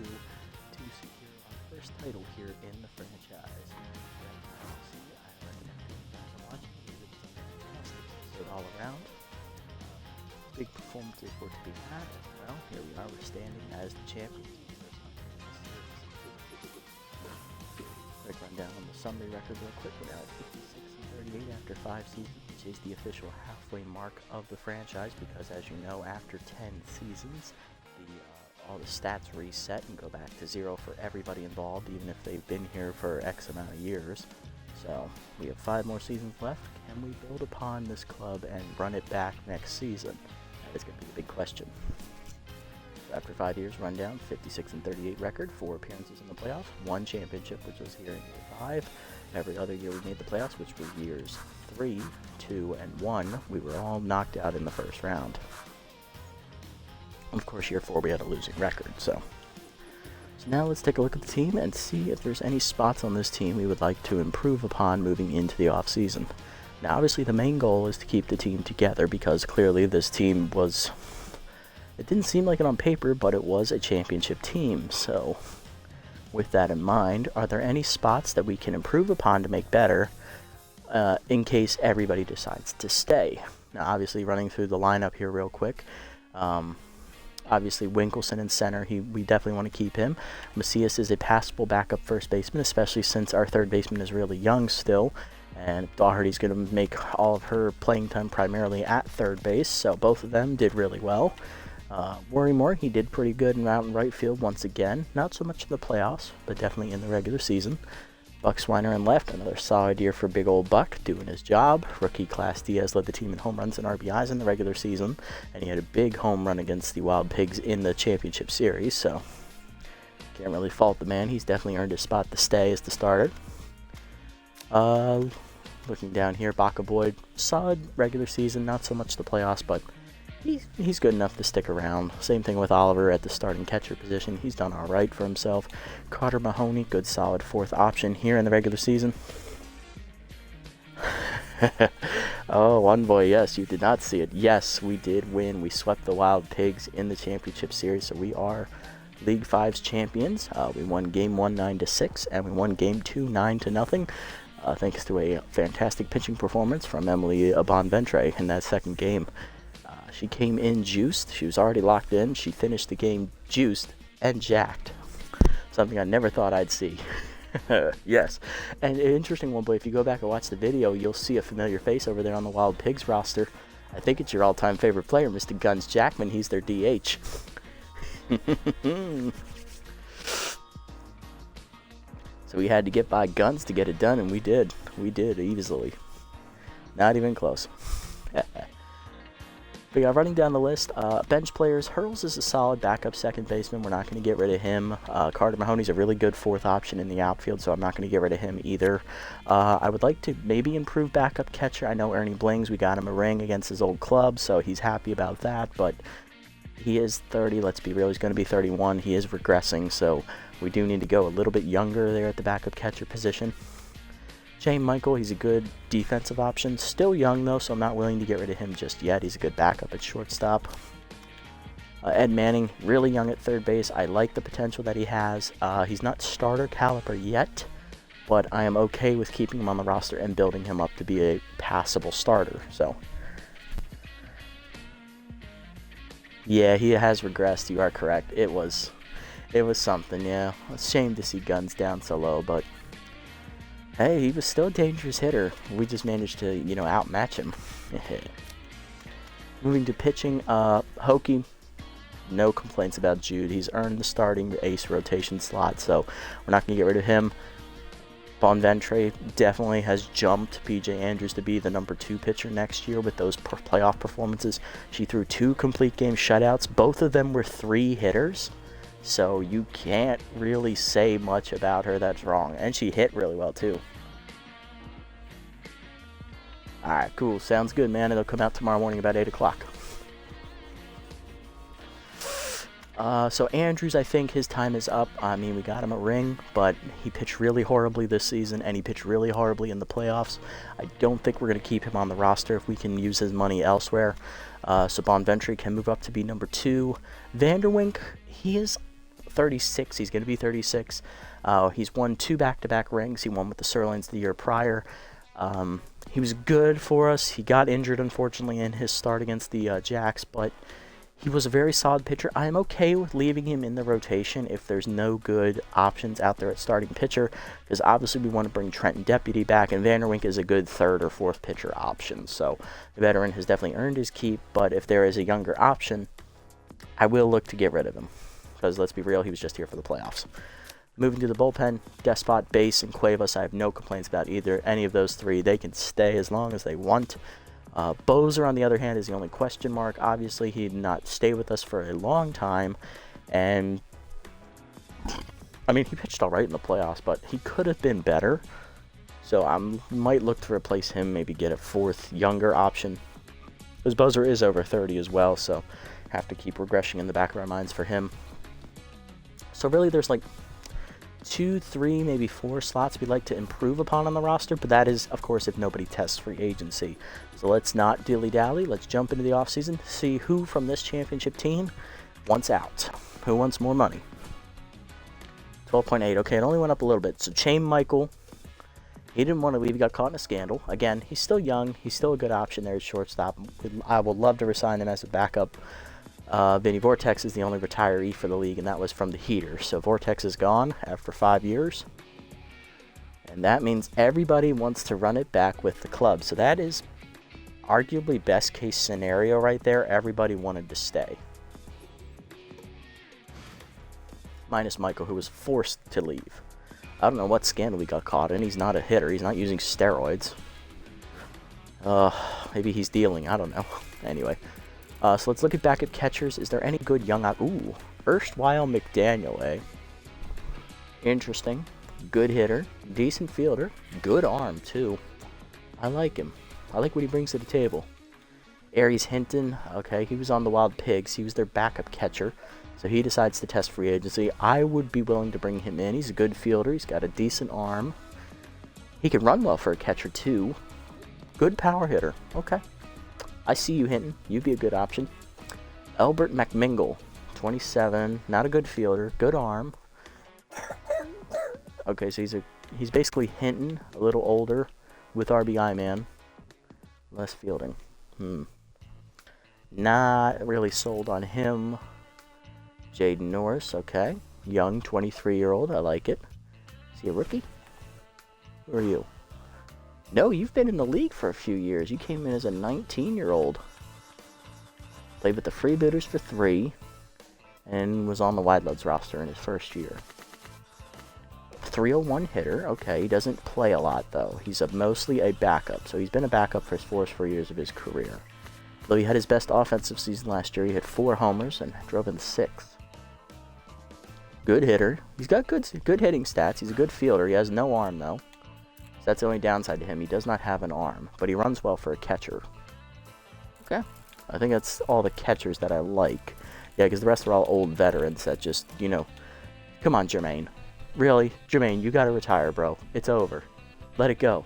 to secure our first title here in the franchise. Right now, see, I recommend going back and watching it. It was a fantastic episode all around. Big performances were to be had as well. Here we are, we're standing as the champions. Quick rundown on the summary record real quick. We're now at 56 and 38 after 5 seasons, which is the official halfway mark of the franchise because, as you know, after 10 seasons, all the stats reset and go back to 0 for everybody involved, even if they've been here for X amount of years. So we have 5 more seasons left. Can we build upon this club and run it back next season? That is going to be the big question. After 5 years, rundown, 56 and 38 record, 4 appearances in the playoffs, 1 championship, which was here in year 5. Every other year we made the playoffs, which were years 3, 2, and 1. We were all knocked out in the first round. Of course, year 4 we had a losing record. So now let's take a look at the team and see if there's any spots on this team we would like to improve upon moving into the off season. Now, obviously, the main goal is to keep the team together because clearly this team was. It didn't seem like it on paper, but it was a championship team. So with that in mind, are there any spots that we can improve upon to make better in case everybody decides to stay? Now, obviously, running through the lineup here real quick. Obviously, Winkelson in center, we definitely want to keep him. Macias is a passable backup first baseman, especially since our third baseman is really young still. And Doherty's going to make all of her playing time primarily at third base, so both of them did really well. Worrymore, he did pretty good out in right field once again. Not so much in the playoffs, but definitely in the regular season. Buck Swiner in left, another solid year for big old Buck, doing his job. Rookie Class Diaz led the team in home runs and RBIs in the regular season, and he had a big home run against the Wild Pigs in the championship series, so can't really fault the man. He's definitely earned his spot to stay as the starter. Looking down here, Baca Boyd, solid regular season, not so much the playoffs, but he's good enough to stick around. Same thing with Oliver at the starting catcher position. He's done all right for himself. Carter Mahoney, good solid 4th option here in the regular season. Oh, one boy, yes, you did not see it. Yes, we did win. We swept the Wild Pigs in the championship series, so we are League 5's champions. We won Game 1 9-6, and we won Game 2 9-0. Thanks to a fantastic pitching performance from Emily Bonventre in that second game. She came in juiced. She was already locked in. She finished the game juiced and jacked. Something I never thought I'd see. Yes. And an interesting one, but if you go back and watch the video, you'll see a familiar face over there on the Wild Pigs roster. I think it's your all-time favorite player, Mr. Guns Jackman. He's their DH. So we had to get by Guns to get it done, and we did. We did easily. Not even close. But yeah, running down the list, bench players, Hurls is a solid backup second baseman. We're not going to get rid of him. Carter Mahoney's a really good 4th option in the outfield, so I'm not going to get rid of him either. I would like to maybe improve backup catcher. I know Ernie Blings, we got him a ring against his old club, so he's happy about that, but he is 30. Let's be real, he's going to be 31. He is regressing, so we do need to go a little bit younger there at the backup catcher position. Shane Michael, he's a good defensive option. Still young, though, so I'm not willing to get rid of him just yet. He's a good backup at shortstop. Ed Manning, really young at third base. I like the potential that he has. He's not starter caliber yet, but I am okay with keeping him on the roster and building him up to be a passable starter. So, yeah, he has regressed. You are correct. It was something, yeah. It's a shame to see Guns down so low, but hey, he was still a dangerous hitter. We just managed to, outmatch him. Moving to pitching, Hokie, no complaints about Jude. He's earned the starting ace rotation slot, so we're not going to get rid of him. Bonventre definitely has jumped PJ Andrews to be the number 2 pitcher next year with those playoff performances. She threw 2 complete game shutouts. Both of them were 3 hitters. So you can't really say much about her that's wrong. And she hit really well, too. Alright, cool. Sounds good, man. It'll come out tomorrow morning about 8 o'clock. So Andrews, I think his time is up. I mean, we got him a ring, but he pitched really horribly this season, and he pitched really horribly in the playoffs. I don't think we're going to keep him on the roster if we can use his money elsewhere. So Bonventre can move up to be number 2. Vanderwink, he is 36. He's going to be 36. He's won 2 back-to-back rings. He won with the Sirloins the year prior. He was good for us. He got injured, unfortunately, in his start against the Jacks, but he was a very solid pitcher. I am okay with leaving him in the rotation if there's no good options out there at starting pitcher, because obviously we want to bring Trenton Deputy back, and Vanderwink is a good 3rd or 4th pitcher option. So the veteran has definitely earned his keep, but if there is a younger option, I will look to get rid of him, because let's be real, he was just here for the playoffs. Moving to the bullpen, Despot, Bass, and Cuevas, I have no complaints about any of those 3. They can stay as long as they want. Bozer, on the other hand, is the only question mark. Obviously, he did not stay with us for a long time, and I mean, he pitched all right in the playoffs, but he could have been better. So I might look to replace him, maybe get a 4th younger option. Because Bozer is over 30 as well, so have to keep regression in the back of our minds for him. So really, there's like 2, 3, maybe 4 slots we'd like to improve upon on the roster, but that is, of course, if nobody tests free agency. So let's not dilly-dally. Let's jump into the offseason, see who from this championship team wants out. Who wants more money? 12.8. Okay, it only went up a little bit. So Chaim Michael, he didn't want to leave. He got caught in a scandal. Again, he's still young. He's still a good option there at shortstop. I would love to resign him as a backup. Vinny Vortex is the only retiree for the league, and that was from the heater. So Vortex is gone after 5 years. And that means everybody wants to run it back with the club. So that is arguably best case scenario right there. Everybody wanted to stay. Minus Michael, who was forced to leave. I don't know what scandal he got caught in. He's not a hitter. He's not using steroids. Maybe he's dealing. I don't know. Anyway. So let's look back at catchers. Is there any good young Ooh, erstwhile McDaniel, eh? Interesting. Good hitter. Decent fielder. Good arm, too. I like him. I like what he brings to the table. Aries Hinton. Okay, he was on the Wild Pigs. He was their backup catcher. So he decides to test free agency. I would be willing to bring him in. He's a good fielder. He's got a decent arm. He can run well for a catcher, too. Good power hitter. Okay. I see you, Hinton. You'd be a good option. Albert McMingle, 27. Not a good fielder. Good arm. Okay, so he's basically Hinton, a little older, with RBI man. Less fielding. Not really sold on him. Jaden Norris, okay. Young, 23-year-old. I like it. Is he a rookie? Who are you? No, you've been in the league for a few years. You came in as a 19-year-old. Played with the Freebooters for 3. And was on the Wide Loads roster in his first year. 301 hitter. Okay, he doesn't play a lot, though. He's mostly a backup. So he's been a backup for his first 4 years of his career. Though he had his best offensive season last year. He had 4 homers and drove in 6. Good hitter. He's got good hitting stats. He's a good fielder. He has no arm, though. So that's the only downside to him. He does not have an arm, but he runs well for a catcher. Okay. I think that's all the catchers that I like. Yeah, because the rest are all old veterans that just, come on, Jermaine. Really? Jermaine, you got to retire, bro. It's over. Let it go.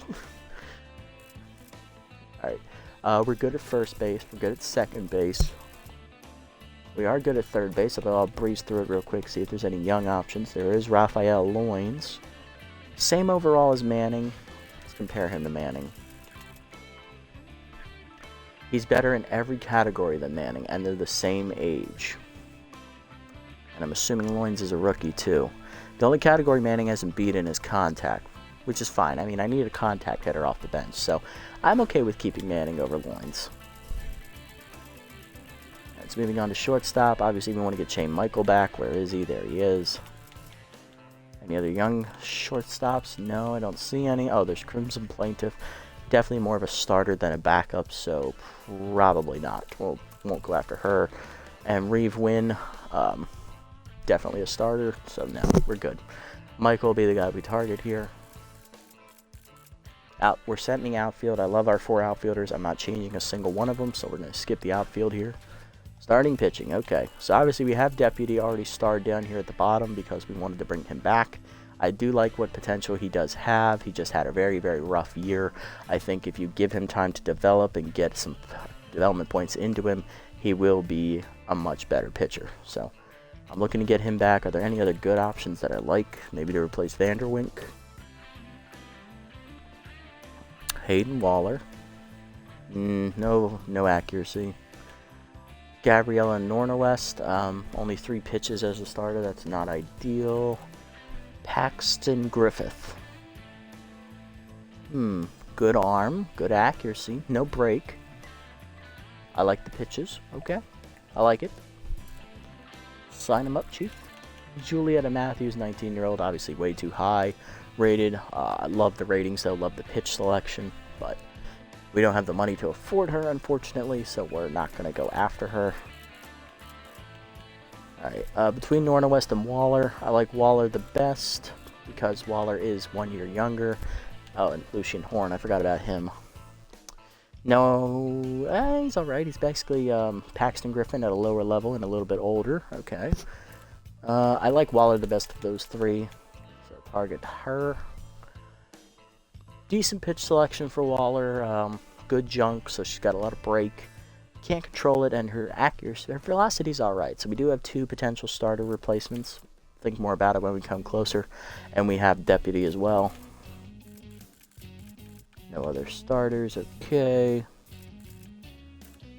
All right. We're good at first base. We're good at second base. We are good at third base, although I'll breeze through it real quick, see if there's any young options. There is Raphael Loins. Same overall as Manning. Let's compare him to Manning. He's better in every category than Manning, and they're the same age. And I'm assuming Loins is a rookie, too. The only category Manning hasn't beaten is contact, which is fine. I mean, I need a contact hitter off the bench, so I'm okay with keeping Manning over Loins. Alright, so moving on to shortstop. Obviously, we want to get Chaim Michael back. Where is he? There he is. Any other young shortstops? No, I don't see any. Oh, there's Crimson Plaintiff. Definitely more of a starter than a backup, so probably not. We'll won't go after her. And Reeve Wynn, definitely a starter, so no, we're good. Michael will be the guy we target here. We're sending outfield. I love our 4 outfielders. I'm not changing a single one of them, so we're going to skip the outfield here. Starting pitching, okay. So obviously we have Deputy already starred down here at the bottom because we wanted to bring him back. I do like what potential he does have. He just had a very, very rough year. I think if you give him time to develop and get some development points into him, he will be a much better pitcher. So I'm looking to get him back. Are there any other good options that I like? Maybe to replace Vanderwink. Hayden Waller. No accuracy. Gabriella Nornowest. Only 3 pitches as a starter. That's not ideal. Paxton Griffith. Good arm. Good accuracy. No break. I like the pitches. Okay. I like it. Sign him up, Chief. Julietta Matthews, 19-year-old. Obviously way too high rated. I love the ratings, though. Love the pitch selection. But we don't have the money to afford her, unfortunately, so we're not going to go after her. Alright, between Nornowest and Waller, I like Waller the best because Waller is 1 year younger. Oh, and Lucian Horn, I forgot about him. No, he's alright. He's basically Paxton Griffin at a lower level and a little bit older. Okay. I like Waller the best of those 3, so target her. Decent pitch selection for Waller. Good junk, so she's got a lot of break. Can't control it, and her accuracy, her velocity's alright. So we do have 2 potential starter replacements. Think more about it when we come closer. And we have Deputy as well. No other starters. Okay.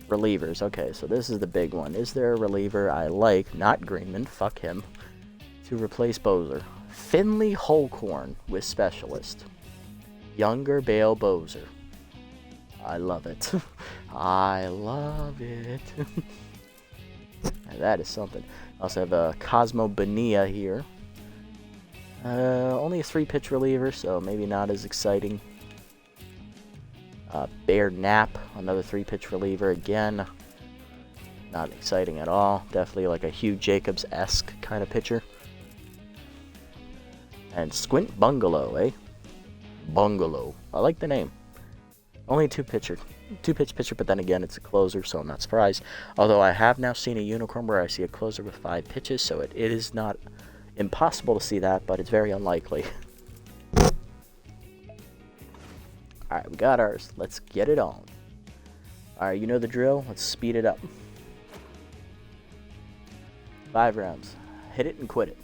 Relievers. Okay, so this is the big one. Is there a reliever I like, not Greenman, fuck him, to replace Bozer? Finley Holcorn with Specialist. Younger Bale Bozer. I love it. I love it. That is something. I also have Cosmo Bonilla here. Only a 3-pitch reliever, so maybe not as exciting. Bear Knapp, another 3-pitch reliever. Again, not exciting at all. Definitely like a Hugh Jacobs-esque kind of pitcher. And Squint Bungalow, eh? Bungalow. I like the name. Only a 2-pitch pitcher, but then again, it's a closer, so I'm not surprised. Although I have now seen a unicorn where I see a closer with 5 pitches, so it is not impossible to see that, but it's very unlikely. Alright, we got ours. Let's get it on. Alright, you know the drill. Let's speed it up. 5 rounds. Hit it and quit it.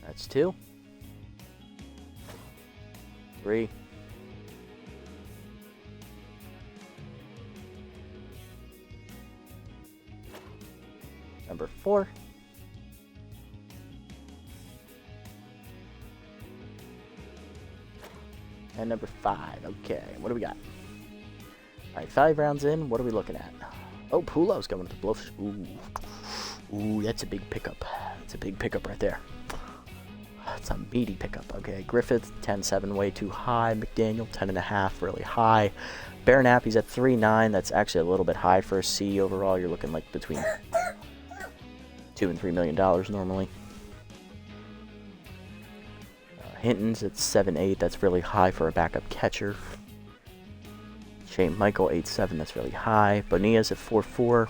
That's 2. 3. Number 4. And number 5. Okay, what do we got? Alright, 5 rounds in. What are we looking at? Oh, Pulo's going to the Blowfish. Ooh, that's a big pickup. That's a big pickup right there. It's a meaty pickup. Okay, Griffith, 10.7, way too high. McDaniel, 10.5, really high. Bear Knapp, he's at 3.9. That's actually a little bit high for a C overall. You're looking like between $2 and $3 million normally. Hinton's at 7.8. That's really high for a backup catcher. Shane Michael, 8.7. That's really high. Bonilla's at 4.4.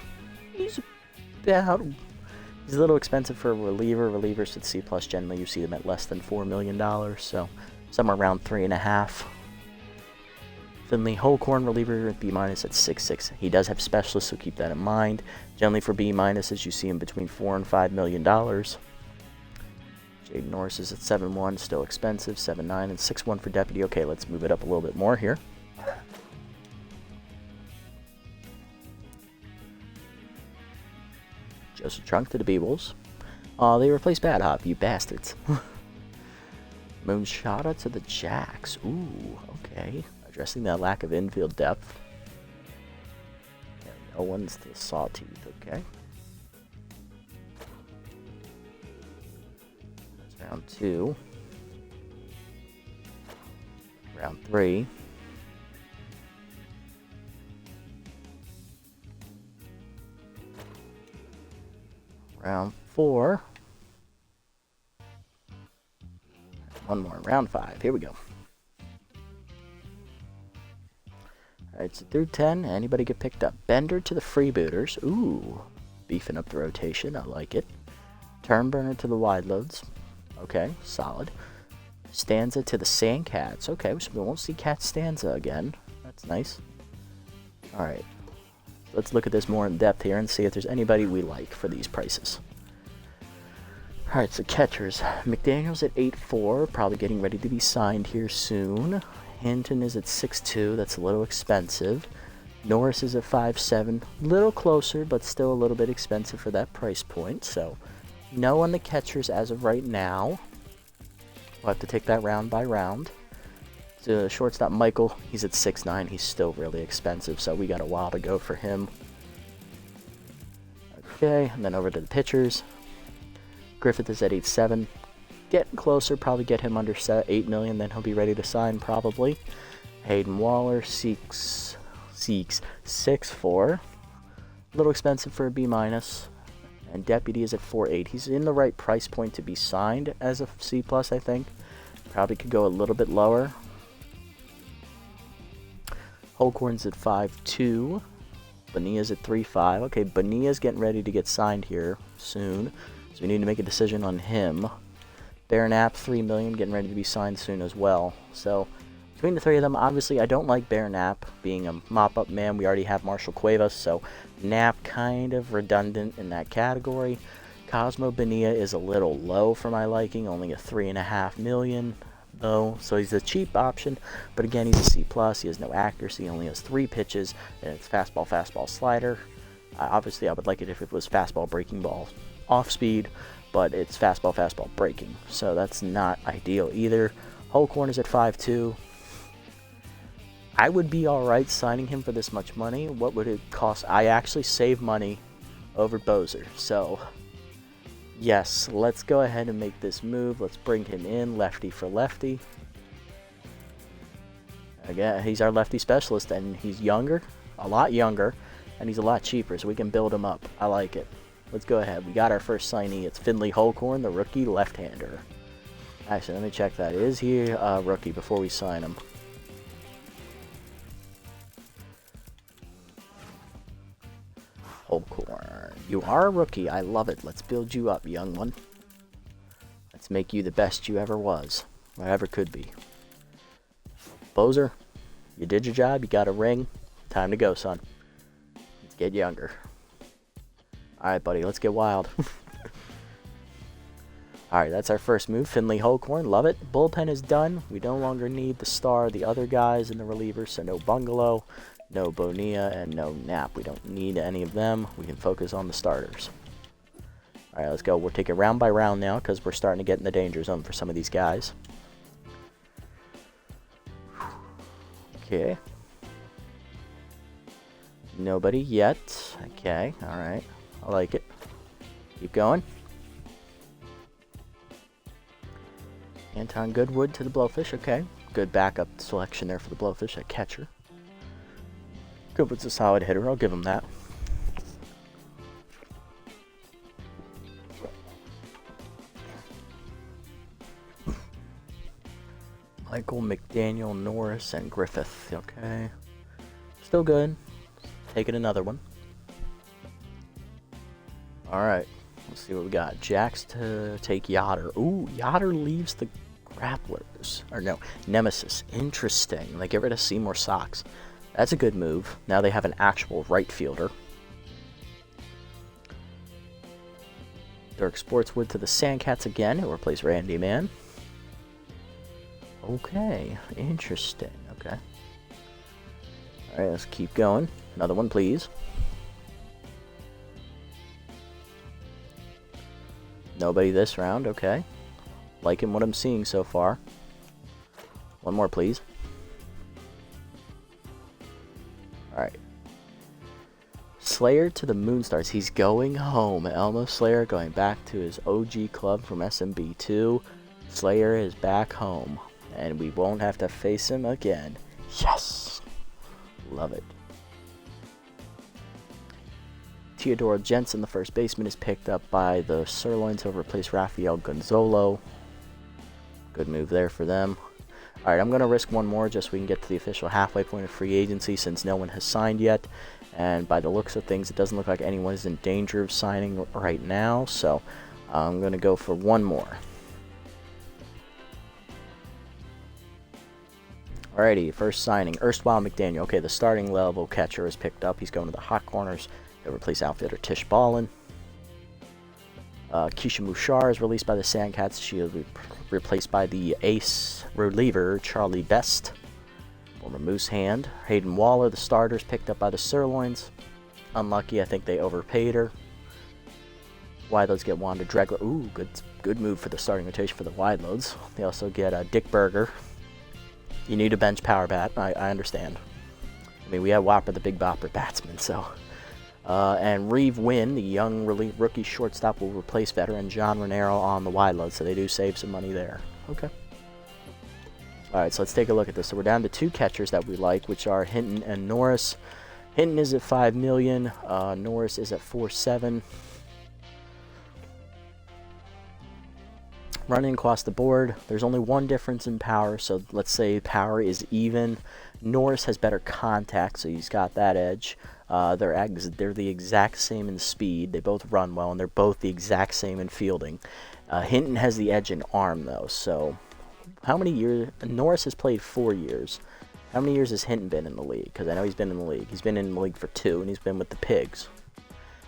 He's a little expensive for a reliever. Relievers at C+, generally you see them at less than $4 million, so somewhere around 3.5. Finley Holcorn, reliever at B- at 6.6. He does have specialists, so keep that in mind. Generally for B-, as you see him between $4 and $5 million. Jaden Norris is at 7.1, still expensive. 7.9 and 6.1 for Deputy. Okay, let's move it up a little bit more here. Joseph Trunk to the B-Wolves. They replaced Bad Hop, you bastards. Moonshada to the Jacks. Ooh, okay. Addressing that lack of infield depth. And Owens to Sawtooth, okay. That's round 2. Round 3. Round 4. One more. Round 5. Here we go. Alright, so through 10, anybody get picked up? Bender to the Freebooters. Ooh. Beefing up the rotation. I like it. Turnburner to the Wide Loads. Okay, solid. Stanza to the Sandcats. Okay, so we won't see Cat Stanza again. That's nice. Alright. let's look at this more in depth here and see if there's anybody we like for these prices. Alright, so catchers. McDaniel's at 8.4, probably getting ready to be signed here soon. Hinton is at 6.2, that's a little expensive. Norris is at 5.7, little closer, but still a little bit expensive for that price point. So, no on the catchers as of right now. We'll have to take that round by round. So, shortstop Michael, he's at 6.9, he's still really expensive, so we got a while to go for him. Okay, and then over to the pitchers. Griffith is at 8.7. Getting closer, probably get him under 8 million, then he'll be ready to sign probably. Hayden Waller seeks 6.4. A little expensive for a B-. And Deputy is at 4.8. He's in the right price point to be signed as a C+, I think. Probably could go a little bit lower. Holcorn's at 5.2. Bonilla's at 3.5. Okay, Bonilla's getting ready to get signed here soon. So we need to make a decision on him. Baron App, 3 million, getting ready to be signed soon as well. So, between the three of them, obviously I don't like Baron App being a mop-up man. We already have Marshall Cuevas, so Knapp kind of redundant in that category. Cosmo Bonilla is a little low for my liking, only a 3.5 million though. So he's a cheap option, but again, he's a C+. He has no accuracy, he only has 3 pitches, and it's fastball, fastball, slider. Obviously, I would like it if it was fastball, breaking ball, off speed, but it's fastball, fastball, breaking, so that's not ideal either. Holcorn is at 5.2. I would be alright signing him for this much money. What would it cost? I actually save money over Bozer, so yes, let's go ahead and make this move. Let's bring him in, lefty for lefty. Again, he's our lefty specialist, and he's younger, a lot younger, and he's a lot cheaper, so we can build him up. I like it. Let's go ahead. We got our first signee. It's Finley Holcorn, the rookie left-hander. Actually, let me check that. Is he a rookie before we sign him? Holcorn. You are a rookie. I love it. Let's build you up, young one. Let's make you the best you ever was. Or ever could be. Bozer, you did your job. You got a ring. Time to go, son. Let's get younger. Alright, buddy, let's get wild. Alright, that's our first move. Finley Holcorn, love it. Bullpen is done. We no longer need the star, the other guys in the relievers, so no Bungalow, no Bonilla, and no Knapp. We don't need any of them. We can focus on the starters. Alright, let's go. We'll take it round by round now, because we're starting to get in the danger zone for some of these guys. Okay. Nobody yet. Okay, alright. I like it. Keep going. Anton Goodwood to the Blowfish. Okay. Good backup selection there for the Blowfish at catcher. Goodwood's a solid hitter. I'll give him that. Michael, McDaniel, Norris, and Griffith. Okay. Still good. Taking another one. Alright, let's see what we got. Jax to take Yoder. Ooh, Yoder leaves the Grapplers. Or no, Nemesis. Interesting. They get rid of Seymour Sox. That's a good move. Now they have an actual right fielder. Dirk Sportswood to the Sandcats again, who replace Randy Man. Okay, interesting. Okay. Alright, let's keep going. Another one, please. Nobody this round, okay. Liking what I'm seeing so far. One more, please. Alright. Slayer to the Moonstars. He's going home. Elmo Slayer going back to his OG club from SMB2. Slayer is back home. And we won't have to face him again. Yes! Love it. Teodoro Jensen, the first baseman, is picked up by the Sirloins to replace Rafael Gonzalo. Good move there for them. Alright, I'm going to risk one more just so we can get to the official halfway point of free agency since no one has signed yet. And by the looks of things, it doesn't look like anyone is in danger of signing right now. So I'm going to go for one more. Alrighty, first signing, Erstwhile McDaniel. Okay, the starting level catcher is picked up. He's going to the hot corners. He'll replace outfielder Tish Ballin. Keisha Mouchard is released by the Sandcats. She'll be replaced by the ace reliever Charlie Best. Former Moose Hand. Hayden Waller, the starters, picked up by the Sirloins. Unlucky, I think they overpaid her. Wideloads get Wanda Dregler. Ooh, good move for the starting rotation for the Wideloads. They also get Dick Berger. You need a bench power bat. I understand. I mean, we have Whopper, the big bopper batsman, so. And Reeve Wynn, the young rookie shortstop, will replace veteran John Renero on the Wideloads, so they do save some money there. Okay. All right, so let's take a look at this. So we're down to 2 catchers that we like, which are Hinton and Norris. Hinton is at $5 million. Norris is at $4.7 million. Running across the board, there's only one difference in power, so let's say power is even. Norris has better contact, so he's got that edge. They're the exact same in speed. They both run well, and they're both the exact same in fielding. Hinton has the edge in arm, though, so how many years? Norris has played 4 years. How many years has Hinton been in the league? Because I know he's been in the league. He's been in the league for 2, and he's been with the Pigs.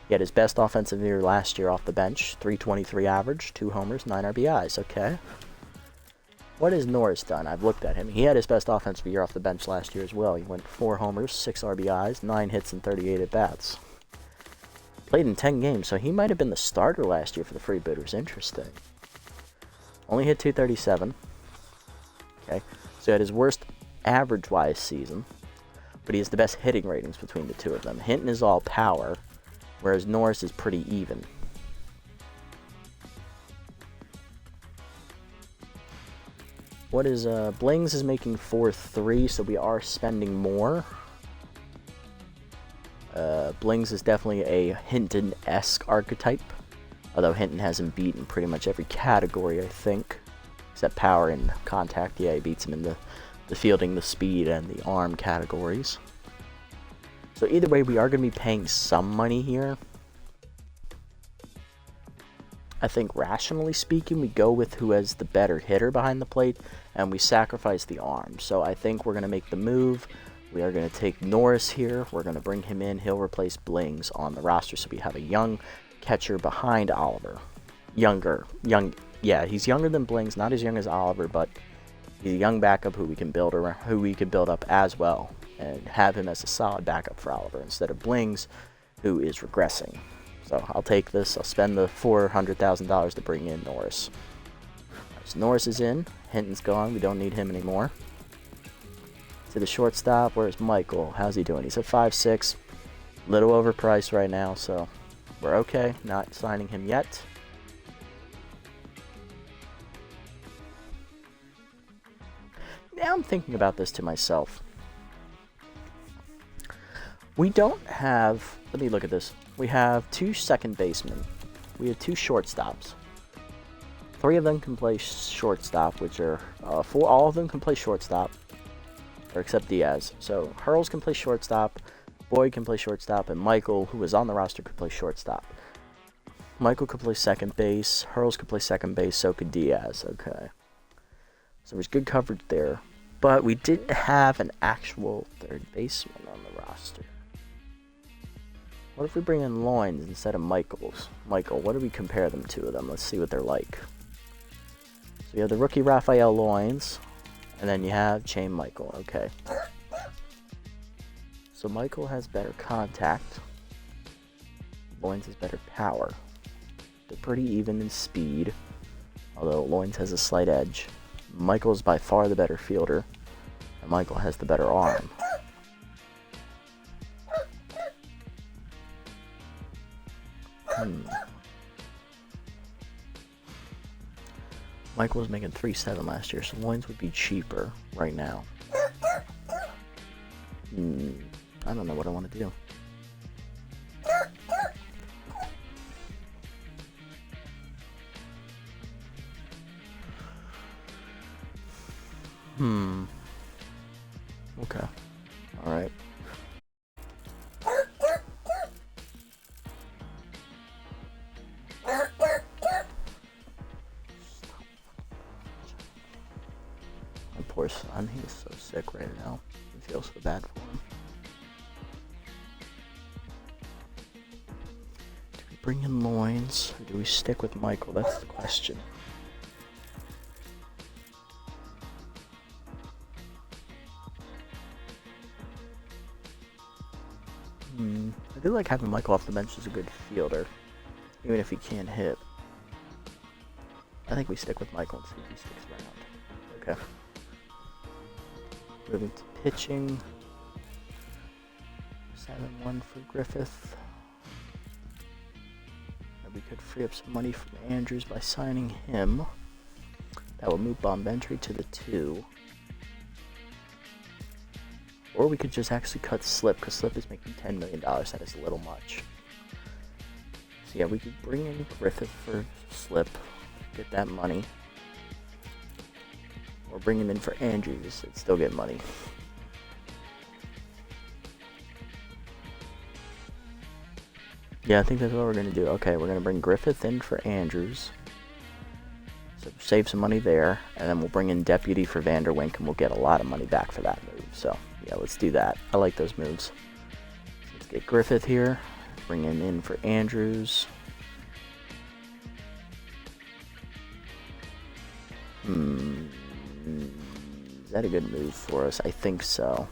He had his best offensive year last year off the bench, 323 average, 2 homers, 9 RBIs. Okay. What has Norris done? I've looked at him. He had his best offensive year off the bench last year as well. He went 4 homers, 6 RBIs, 9 hits, and 38 at-bats. Played in 10 games, so he might have been the starter last year for the Freebooters. Interesting. Only hit 237. Okay. So he had his worst average-wise season, but he has the best hitting ratings between the 2 of them. Hinton is all power, whereas Norris is pretty even. What is, Blings is making 4.3, so we are spending more. Blings is definitely a Hinton-esque archetype, although Hinton has him beat in pretty much every category, I think, except power and contact. Yeah, he beats him in the fielding, the speed, and the arm categories. So either way, we are going to be paying some money here. I think rationally speaking, we go with who has the better hitter behind the plate, and we sacrifice the arm. So I think we're going to make the move. We are going to take Norris here. We're going to bring him in. He'll replace Blings on the roster. So we have a young catcher behind Oliver. Yeah, he's younger than Blings, not as young as Oliver, but he's a young backup who we can build up as well, and have him as a solid backup for Oliver instead of Blings, who is regressing. So I'll take this. I'll spend the $400,000 to bring in Norris. So Norris is in. Hinton's gone. We don't need him anymore. To the shortstop. Where's Michael? How's he doing? He's at 5.6. Little overpriced right now, so we're okay. Not signing him yet. Now I'm thinking about this to myself. We don't have... Let me look at this. We have 2 second basemen. We have 2 shortstops. 3 of them can play shortstop, which are... all of them can play shortstop, or except Diaz. So Hurls can play shortstop, Boyd can play shortstop, and Michael, who was on the roster, could play shortstop. Michael could play second base, Hurls could play second base, so could Diaz. Okay. So there's good coverage there. But we didn't have an actual third baseman on the roster. What if we bring in Loins instead of Michaels? Michael, what do we compare them to them? Let's see what they're like. So you have the rookie Raphael Loins, and then you have Chain Michael. Okay. So Michael has better contact. Loins has better power. They're pretty even in speed, although Loins has a slight edge. Michael's by far the better fielder, and Michael has the better arm. Michael was making 3.7 last year, so Loins would be cheaper right now. I don't know what I want to do. Okay. Alright. My poor son. He's so sick right now. I feel so bad for him. Do we bring in Loins, or do we stick with Michael? That's the question. I do like having Michael off the bench as a good fielder, even if he can't hit. I think we stick with Michael and see if he sticks around. Okay. Moving to pitching. 7-1 for Griffith. And we could free up some money from Andrews by signing him. That will move Bombentry to the 2. Or we could just actually cut Slip, because Slip is making $10 million. That is a little much. So yeah, we could bring in Griffith for Slip, get that money. Or bring him in for Andrews and still get money. Yeah, I think that's what we're going to do. Okay, we're going to bring Griffith in for Andrews. So save some money there. And then we'll bring in Deputy for Vanderwink, and we'll get a lot of money back for that move. So yeah, let's do that. I like those moves. So let's get Griffith here. Bring him in for Andrews. Is that a good move for us? I think so.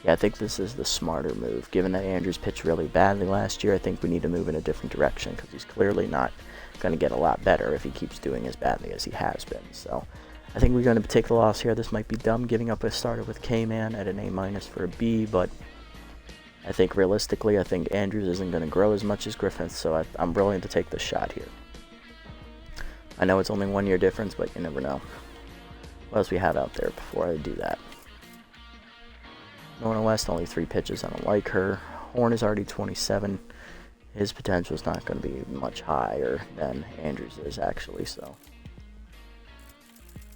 Yeah, I think this is the smarter move. Given that Andrews pitched really badly last year, I think we need to move in a different direction, because he's clearly not going to get a lot better if he keeps doing as badly as he has been. So I think we're going to take the loss here. This might be dumb, giving up a starter with K-Man at an A- for a B, but I think realistically, I think Andrews isn't going to grow as much as Griffith, so I'm willing to take the shot here. I know it's only 1 year difference, but you never know. What else we have out there before I do that? Norna West, only 3 pitches. I don't like her. Horn is already 27. His potential is not going to be much higher than Andrews is, actually, so.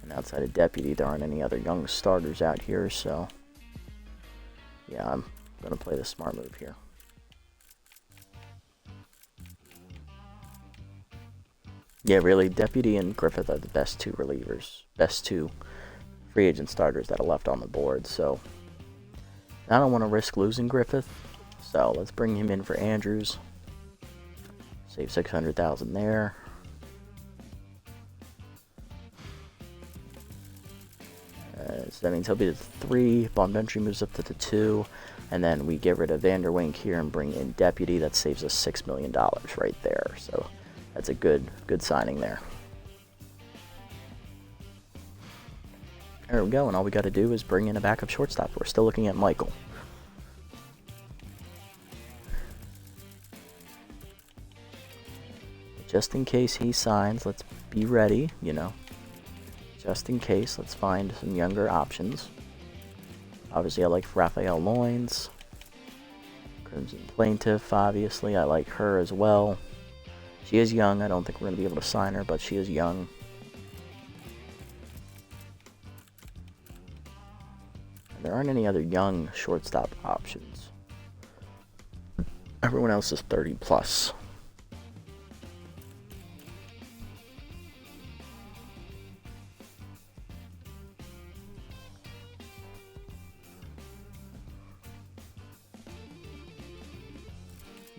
And outside of Deputy, there aren't any other young starters out here, so. Yeah, I'm going to play the smart move here. Yeah, really, Deputy and Griffith are the best 2 relievers, best 2 free agent starters that are left on the board, so I don't want to risk losing Griffith, so let's bring him in for Andrews. Save $600,000 there. So that means he'll be the 3, Bombentry moves up to the 2, and then we get rid of Vanderwink here and bring in Deputy. That saves us $6 million right there, so that's a good signing there. There we go, and all we got to do is bring in a backup shortstop. We're still looking at Michael. Just in case he signs, let's be ready, you know. Just in case, let's find some younger options. Obviously, I like Raphael Loins. Crimson Plaintiff, obviously, I like her as well. She is young. I don't think we're going to be able to sign her, but she is young. And there aren't any other young shortstop options. Everyone else is 30 plus.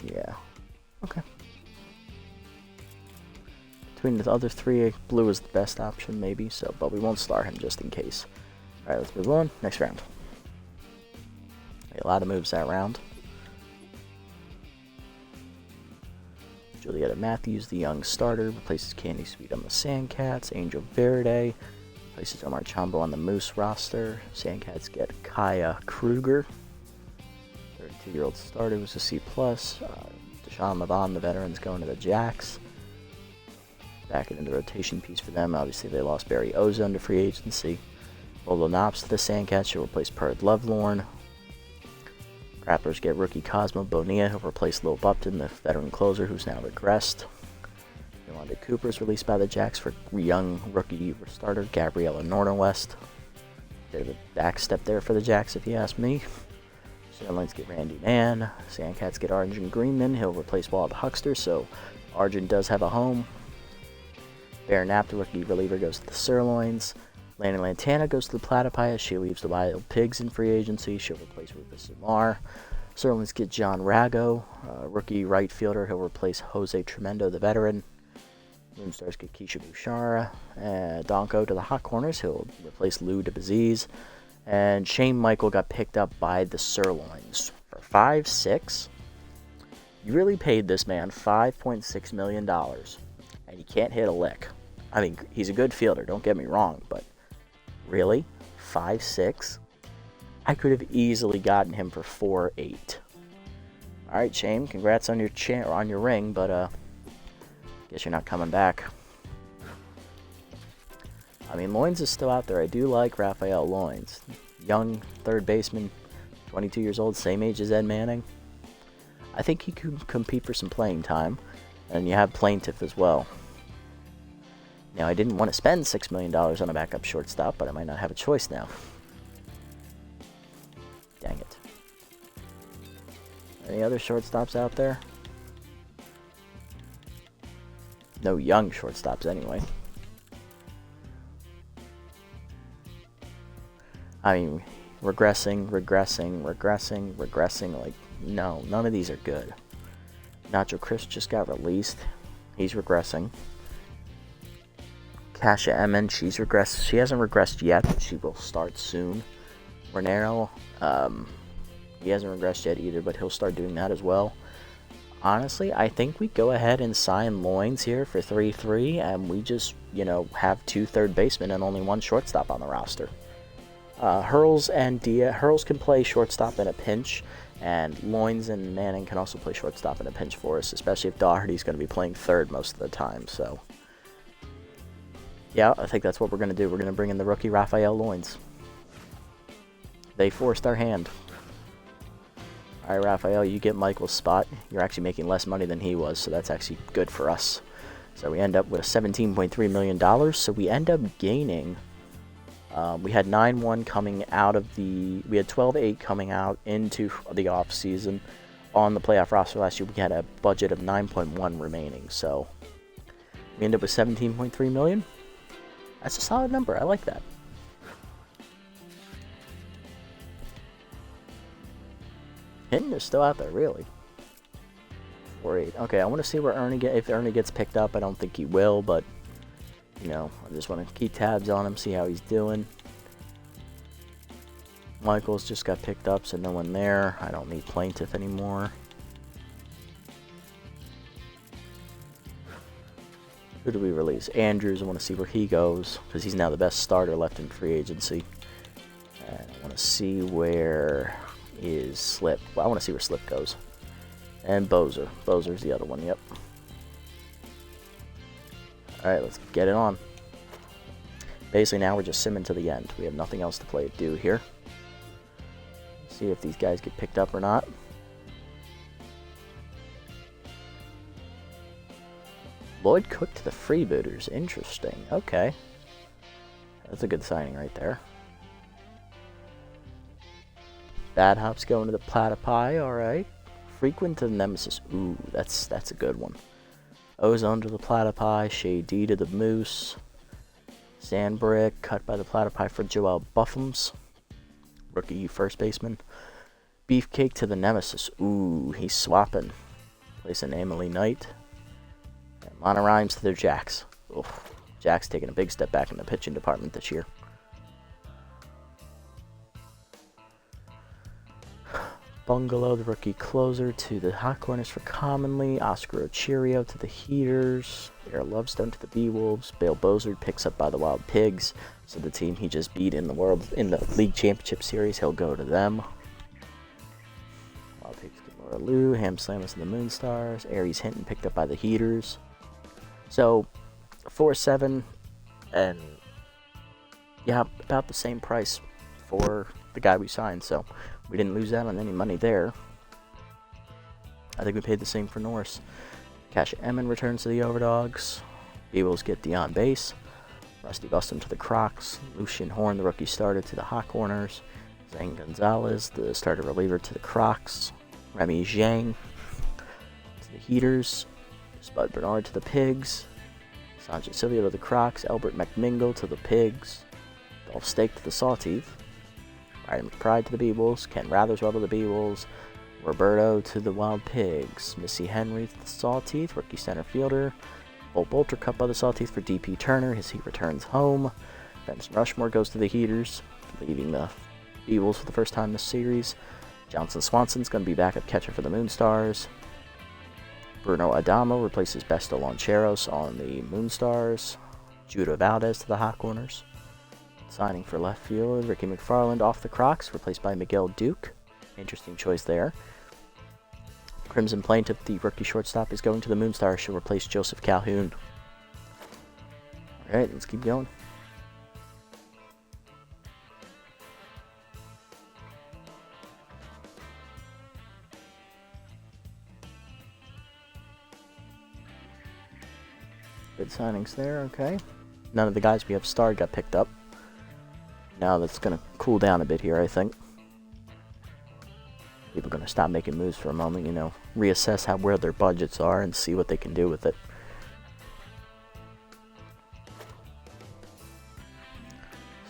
Yeah. Okay. Between the other 3, blue is the best option, maybe, so, but we won't start him just in case. Alright, let's move on. Next round. A lot of moves that round. Julietta Matthews, the young starter, replaces Candy Sweet on the Sandcats. Angel Verde replaces Omar Chambo on the Moose roster. Sandcats get Kaya Kruger. 32-year-old starter was a C+. Deshaun Levon, the veterans, going to the Jacks. Back into the rotation piece for them. Obviously, they lost Barry Ozone to free agency. Bolo Knops to the Sandcats. He'll replace Perd Lovelorn. Grapplers get rookie Cosmo Bonilla. He'll replace Lil Bupton, the veteran closer, who's now regressed. Yolanda Cooper is released by the Jacks for young rookie starter Gabriella Norton-West. Bit of a backstep there for the Jacks, if you ask me. Sandlines get Randy Mann. Sandcats get Arjun Greenman. He'll replace Wald Huckster, so Arjun does have a home. Bear Knapp, the rookie reliever, goes to the Sirloins. Landon Lantana goes to the Platypi as she leaves the Wild Pigs in free agency. She'll replace Rufus Lamar. Serlins get John Rago, rookie right fielder. He'll replace Jose Tremendo, the veteran. Moonstars get Keisha Bouchara. Donko to the Hot Corners. He'll replace Lou DeBaziz. And Shane Michael got picked up by the Sirloins for 5.6. You really paid this man $5.6 million, and he can't hit a lick. I mean, he's a good fielder, don't get me wrong, but really? 5.6? I could have easily gotten him for 4.8. All right, Shane, congrats on your ring, but guess you're not coming back. I mean, Loins is still out there. I do like Raphael Loins. Young third baseman, 22 years old, same age as Ed Manning. I think he could compete for some playing time. And you have Plaintiff as well. Now, I didn't want to spend $6 million on a backup shortstop, but I might not have a choice now. Dang it. Any other shortstops out there? No young shortstops anyway. I mean, regressing. Like, no, none of these are good. Nacho Chris just got released. He's regressing. Kasha Emin, she's regressed. She hasn't regressed yet, but she will start soon. Renero, he hasn't regressed yet either, but he'll start doing that as well. Honestly, I think we go ahead and sign Loins here for 3-3, and we just, have 2 third basemen and only 1 shortstop on the roster. Hurls and Hurls can play shortstop in a pinch, and Loins and Manning can also play shortstop in a pinch for us, especially if Doherty's going to be playing third most of the time. So, yeah, I think that's what we're going to do. We're going to bring in the rookie Raphael Loins. They forced our hand. All right, Raphael, you get Michael's spot. You're actually making less money than he was, so that's actually good for us. So we end up with $17.3 million, so we end up gaining... we had 9-1 coming out of we had 12-8 coming out into the off season. On the playoff roster last year, we had a budget of 9.1 remaining, so we end up with 17.3 million. That's a solid number. I like that. Hinton is still out there, really. 4.8. Okay, I want to see where if Ernie gets picked up. I don't think he will, but I just want to keep tabs on him, see how he's doing. Michaels just got picked up, so no one there. I don't need Plaintiff anymore. Who do we release? Andrews. I want to see where he goes, because he's now the best starter left in free agency. And I want to see where is Slip. Well, I want to see where Slip goes. And Bozer. Bozer's the other one, yep. Alright, let's get it on. Basically, now we're just simming to the end. We have nothing else to do here. See if these guys get picked up or not. Lloyd Cook to the Freebooters. Interesting. Okay. That's a good signing right there. Bad Hops going to the Platypi. Alright. Frequent to the Nemesis. Ooh, that's a good one. Ozone to the Platypi. Shay D to the Moose. Sandbrick cut by the Platypi for Joel Buffums. Rookie first baseman. Beefcake to the Nemesis. Ooh, he's swapping. Placing Emily Knight. And Monorhymes to the Jacks. Oof. Jack's taking a big step back in the pitching department this year. Bungalow, the rookie closer, to the Hot Corners for Commonly. Oscar Ochirio to the Heaters. Air Lovestone to the Beewolves. Bale Buzzard picks up by the Wild Pigs. So the team he just beat in the League Championship Series, he'll go to them. Wild Pigs get Laura Lou. Ham Slammers to the Moonstars. Aries Hinton picked up by the Heaters. So 4-7, and yeah, about the same price for the guy we signed. So we didn't lose out on any money there. I think we paid the same for Norris. Cash Emmon returns to the Overdogs. Beagles get Dion Base. Rusty Buston to the Crocs. Lucian Horn, the rookie starter, to the Hot Corners. Zane Gonzalez, the starter reliever, to the Crocs. Remy Zhang to the Heaters. Spud Bernard to the Pigs. Sanjay Silvio to the Crocs. Albert McMingle to the Pigs. Rolf Stake to the Sawteeth. Ryan McBride to the Beebles. Ken Ratherswell to the Beebles. Roberto to the Wild Pigs. Missy Henry to the Sawteeth, rookie center fielder. Bolt Bolter cut by the Sawteeth for DP Turner as he returns home. Benson Rushmore goes to the Heaters, leaving the Beebles for the first time this series. Johnson Swanson's going to be backup catcher for the Moonstars. Bruno Adamo replaces Besto Loncheros on the Moonstars. Judah Valdez to the Hot Corners. Signing for left field, Ricky McFarland off the Crocs, replaced by Miguel Duke. Interesting choice there. Crimson Plaintiff, the rookie shortstop, is going to the Moonstars. She'll replace Joseph Calhoun. Alright, let's keep going. Good signings there, okay. None of the guys we have starred got picked up. Now that's going to cool down a bit here, I think. People are going to stop making moves for a moment, reassess where their budgets are and see what they can do with it.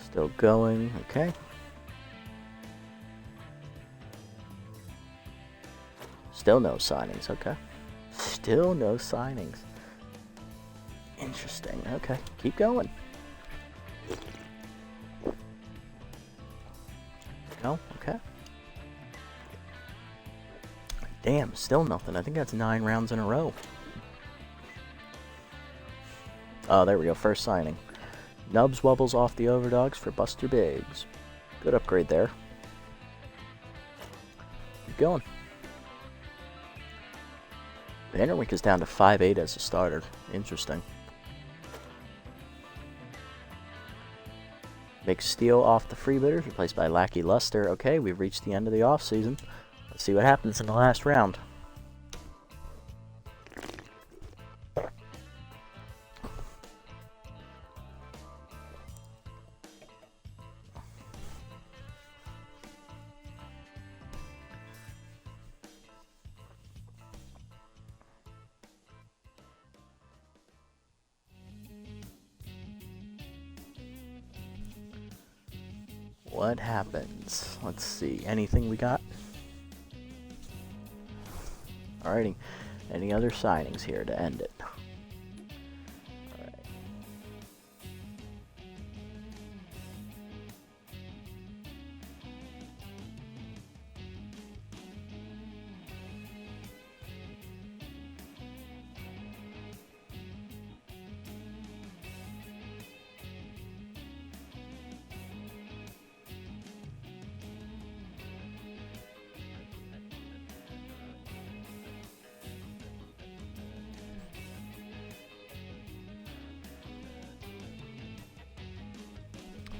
Still going, okay. Still no signings, okay. Still no signings. Interesting, okay. Keep going. Go, okay. Damn, still nothing. I think that's 9 rounds in a row. Oh, there we go. First signing. Nubs wobbles off the Overdogs for Buster Biggs. Good upgrade there. Keep going. Vanderwijk is down to 5'8" as a starter. Interesting. McSteel off the Freebitters, replaced by Lackey Luster. Okay, we've reached the end of the offseason. Let's see what happens in the last round. What happens? Let's see. Anything we got? Alrighty. Any other signings here to end it? Alright.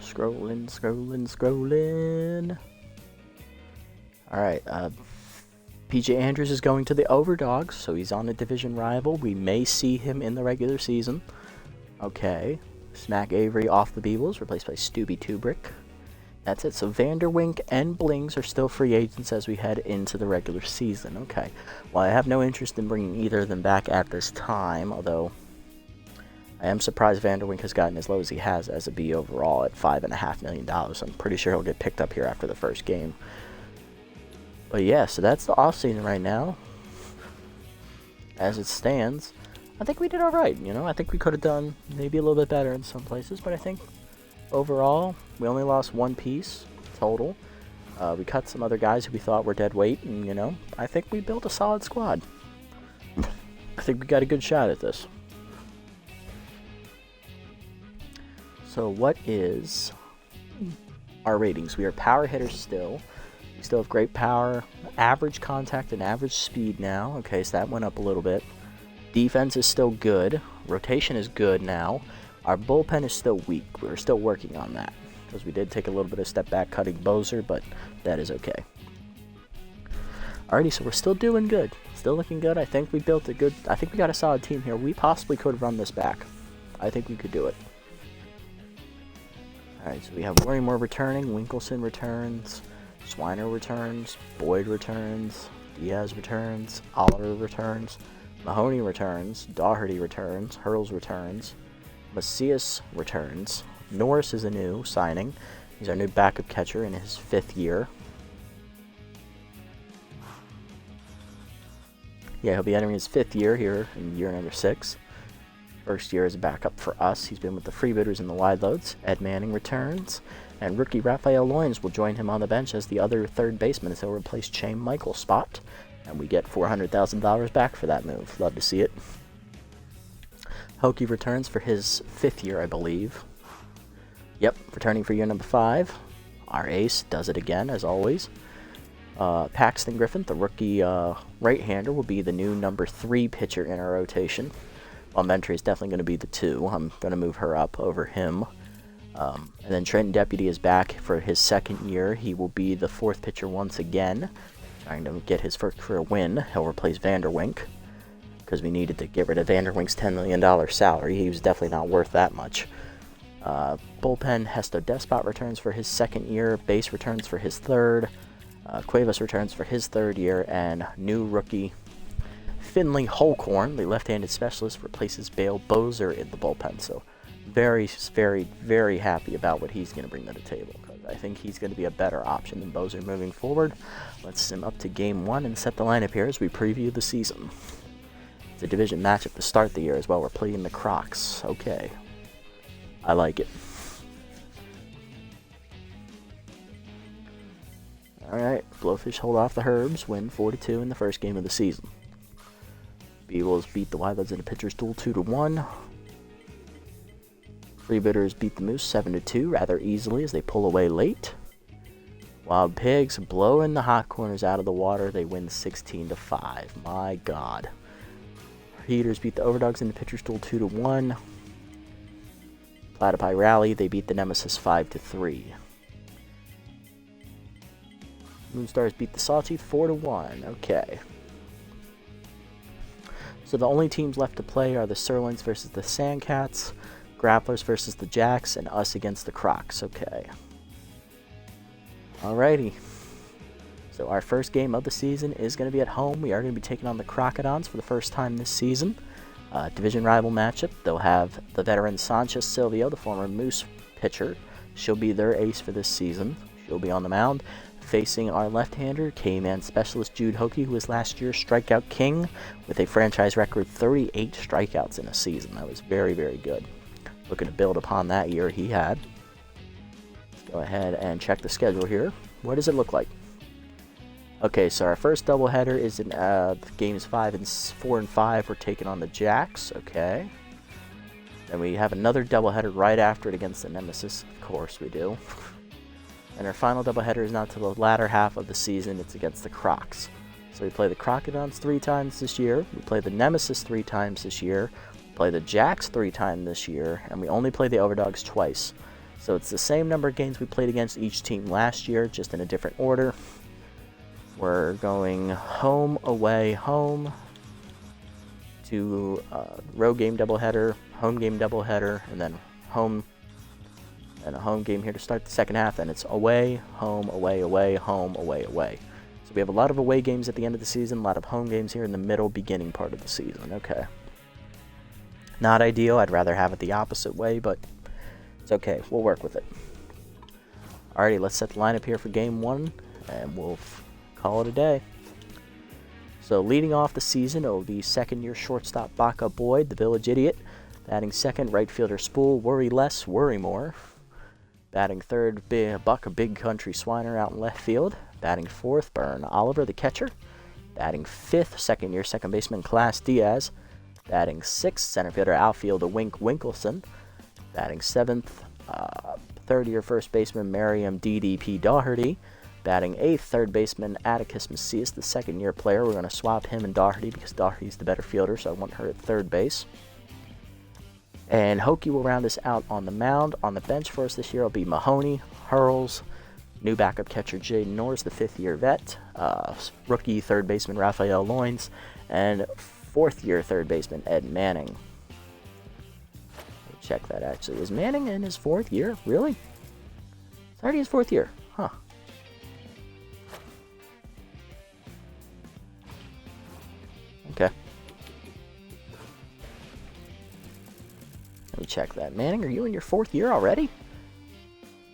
Scrolling. Alright, PJ Andrews is going to the Overdogs, so he's on a division rival. We may see him in the regular season. Okay. Smack Avery off the Beebles, replaced by Stubby Tubrick. That's it. So Vanderwink and Blings are still free agents as we head into the regular season. Okay. Well, I have no interest in bringing either of them back at this time, although I am surprised Vanderwink has gotten as low as he has as a B overall at $5.5 million. I'm pretty sure he'll get picked up here after the first game. But yeah, so that's the offseason right now. As it stands, I think we did alright, I think we could have done maybe a little bit better in some places, but I think overall, we only lost one piece total. We cut some other guys who we thought were dead weight, and, I think we built a solid squad. I think we got a good shot at this. So what is our ratings? We are power hitters still. We still have great power, average contact, and average speed now. Okay, so that went up a little bit. Defense is still good. Rotation is good now. Our bullpen is still weak. We're still working on that because we did take a little bit of step back cutting Bozer, but that is okay. Alrighty, so we're still doing good. Still looking good. I think we built a good... I think we got a solid team here. We possibly could run this back. I think we could do it. Alright, so we have Worrymore returning, Winkelson returns, Swiner returns, Boyd returns, Diaz returns, Oliver returns, Mahoney returns, Doherty returns, Hurls returns, Macias returns, Norris is a new signing. He's our new backup catcher in his 5th year. Yeah, he'll be entering his 5th year here in year number 6. First year as a backup for us. He's been with the Freebooters and the Wide Loads. Ed Manning returns, and rookie Raphael Loins will join him on the bench as the other third baseman as he'll replace Chaim Michael's spot. And we get $400,000 back for that move. Love to see it. Hokie returns for his 5th year, I believe. Yep, returning for year number 5. Our ace does it again, as always. Paxton Griffin, the rookie right-hander, will be the new number 3 pitcher in our rotation. While Mentry is definitely going to be the 2. I'm going to move her up over him. And then Trenton Deputy is back for his 2nd year. He will be the 4th pitcher once again, trying to get his first career win. He'll replace Vanderwink, because we needed to get rid of Vanderwink's $10 million salary. He was definitely not worth that much. Bullpen, Hesto Despot returns for his 2nd year. Base returns for his 3rd. Cuevas returns for his 3rd year, and new rookie Finley Holcorn, the left-handed specialist, replaces Bale Bozer in the bullpen. So very, very, very happy about what he's going to bring to the table, because I think he's going to be a better option than Bozer moving forward. Let's sim up to Game 1 and set the lineup here as we preview the season. It's a division matchup to start the year as well. We're playing the Crocs. Okay. I like it. Alright, Blowfish hold off the Herbs, win 4-2 in the first game of the season. B-Wolves beat the Wildlands in a pitcher's duel 2-1. Freebooters beat the Moose 7-2 rather easily as they pull away late. Wild Pigs blowing the hot corners out of the water. They win 16-5. My God. Heaters beat the Overdogs in the pitcher's duel 2-1. Platypi rally. They beat the Nemesis 5-3. Moonstars beat the Sawtooth 4-1. Okay. So the only teams left to play are the Sirloins versus the Sandcats, Grapplers versus the Jacks, and us against the Crocs. Okay. Alrighty. So our first game of the season is going to be at home. We are going to be taking on the Crocodons for the first time this season. Division rival matchup. They'll have the veteran Sanchez Silvio, the former Moose pitcher. She'll be their ace for this season. She'll be on the mound, facing our left-hander, K-Man specialist Jude Hokie, who was last year's strikeout king with a franchise record 38 strikeouts in a season. That was very, very good. Looking to build upon that year he had. Let's go ahead and check the schedule here. What does it look like? Okay, so our first doubleheader is in games 4 and 5. We're taking on the Jacks. Okay. Then we have another doubleheader right after it against the Nemesis. Of course we do. And our final doubleheader is not till the latter half of the season. It's against the Crocs. So we play the Crocodons 3 times this year. We play the Nemesis 3 times this year. We play the Jacks 3 times this year. And we only play the Overdogs twice. So it's the same number of games we played against each team last year, just in a different order. We're going home, away, home to road game doubleheader, home game doubleheader, and then home and a home game here to start the second half. Then it's away, home, away, away, home, away, away. So we have a lot of away games at the end of the season, a lot of home games here in the middle, beginning part of the season. Okay. Not ideal. I'd rather have it the opposite way, but it's okay. We'll work with it. Alrighty, let's set the lineup here for game 1, and we'll call it a day. So leading off the season, it will be second-year shortstop Baca Boyd, the Village Idiot. Batting second, right fielder Spool, worry less, worry more. Batting third, Buck, a Big Country Swiner out in left field. Batting fourth, Burn Oliver, the catcher. Batting fifth, second-year second baseman Class Diaz. Batting sixth, center fielder outfielder Wink Winkleson. Batting seventh, third-year first baseman Merriam DDP Doherty. Batting eighth, third baseman Atticus Macias, the second-year player. We're going to swap him and Doherty because Doherty's the better fielder, so I want her at third base. And Hokie will round us out on the mound. On the bench for us this year will be Mahoney, Hurls, new backup catcher Jaden Norris, the fifth-year vet, rookie third baseman Raphael Loins, and fourth-year third baseman Ed Manning. Check that, actually. Is Manning in his fourth year? Really? It's already his fourth year. Huh. Okay. Let me check that. Manning, are you in your 4th year already?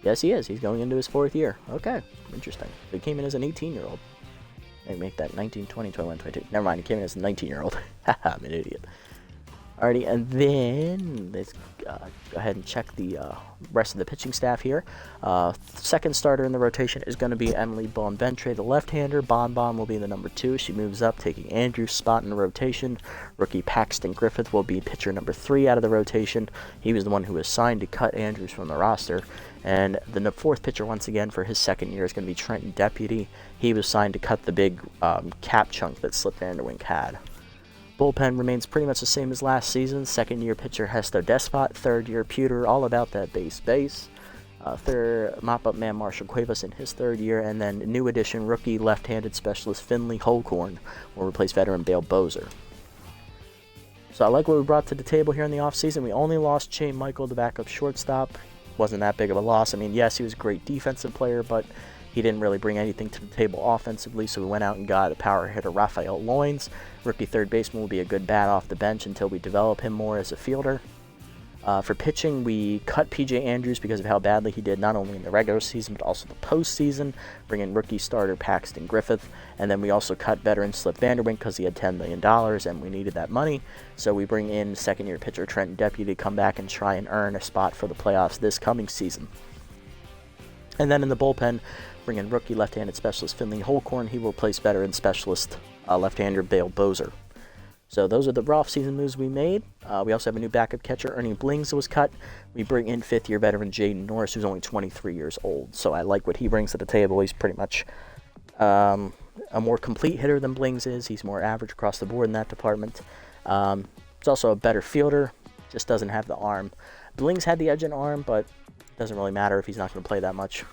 Yes, he is. He's going into his 4th year. Okay, interesting. So he came in as an 18-year-old. They make that 19, 20, 21, 22. Never mind, he came in as a 19-year-old. Haha, I'm an idiot. Alrighty, and then let's go ahead and check the rest of the pitching staff here. Second starter in the rotation is going to be Emily Bonventre, the left-hander. Bon will be the number 2. She moves up, taking Andrew's spot in the rotation. Rookie Paxton Griffith will be pitcher number 3 out of the rotation. He was the one who was signed to cut Andrews from the roster. And the 4th pitcher, once again, for his 2nd year is going to be Trenton Deputy. He was signed to cut the big cap chunk that Slip Vanderwink had. Bullpen remains pretty much the same as last season. 2nd-year pitcher Hesto Despot, 3rd-year Pewter, all about that base. Third mop-up man Marshall Cuevas in his 3rd year, and then new addition rookie left-handed specialist Finley Holcorn will replace veteran Bale Bozer. So I like what we brought to the table here in the offseason. We only lost Shane Michael, the backup shortstop. Wasn't that big of a loss. I mean, yes, he was a great defensive player, but he didn't really bring anything to the table offensively, so we went out and got a power hitter, Rafael Loins. Rookie third baseman will be a good bat off the bench until we develop him more as a fielder. For pitching, we cut P.J. Andrews because of how badly he did not only in the regular season but also the postseason, bring in rookie starter Paxton Griffith, and then we also cut veteran Slip Vanderwink because he had $10 million and we needed that money. So we bring in second-year pitcher Trenton Deputy to come back and try and earn a spot for the playoffs this coming season. And then in the bullpen, bring in rookie left-handed specialist Finley Holcorn. He will replace veteran specialist left-hander Bale Bozer. So those are the off-season moves we made. We also have a new backup catcher, Ernie Blings, that was cut. We bring in fifth-year veteran Jaden Norris, who's only 23 years old. So I like what he brings to the table. He's pretty much a more complete hitter than Blings is. He's more average across the board in that department. He's also a better fielder, just doesn't have the arm. Blings had the edge in arm, but it doesn't really matter if he's not going to play that much.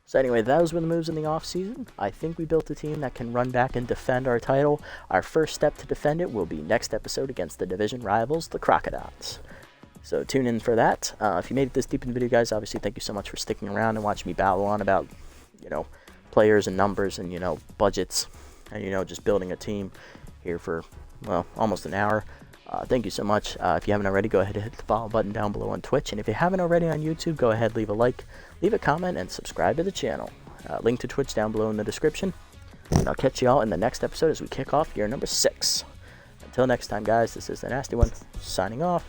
So anyway, those were the moves in the offseason. I think we built a team that can run back and defend our title. Our first step to defend it will be next episode against the division rivals, the Crocodiles. So tune in for that. If you made it this deep in the video, guys, obviously thank you so much for sticking around and watching me babble on about, players and numbers and, budgets and, just building a team here for, almost an hour. Thank you so much. If you haven't already, go ahead and hit the follow button down below on Twitch. And if you haven't already on YouTube, go ahead, leave a like, leave a comment, and subscribe to the channel. Link to Twitch down below in the description. And I'll catch you all in the next episode as we kick off year number 6. Until next time, guys, this is the Nasty One, signing off.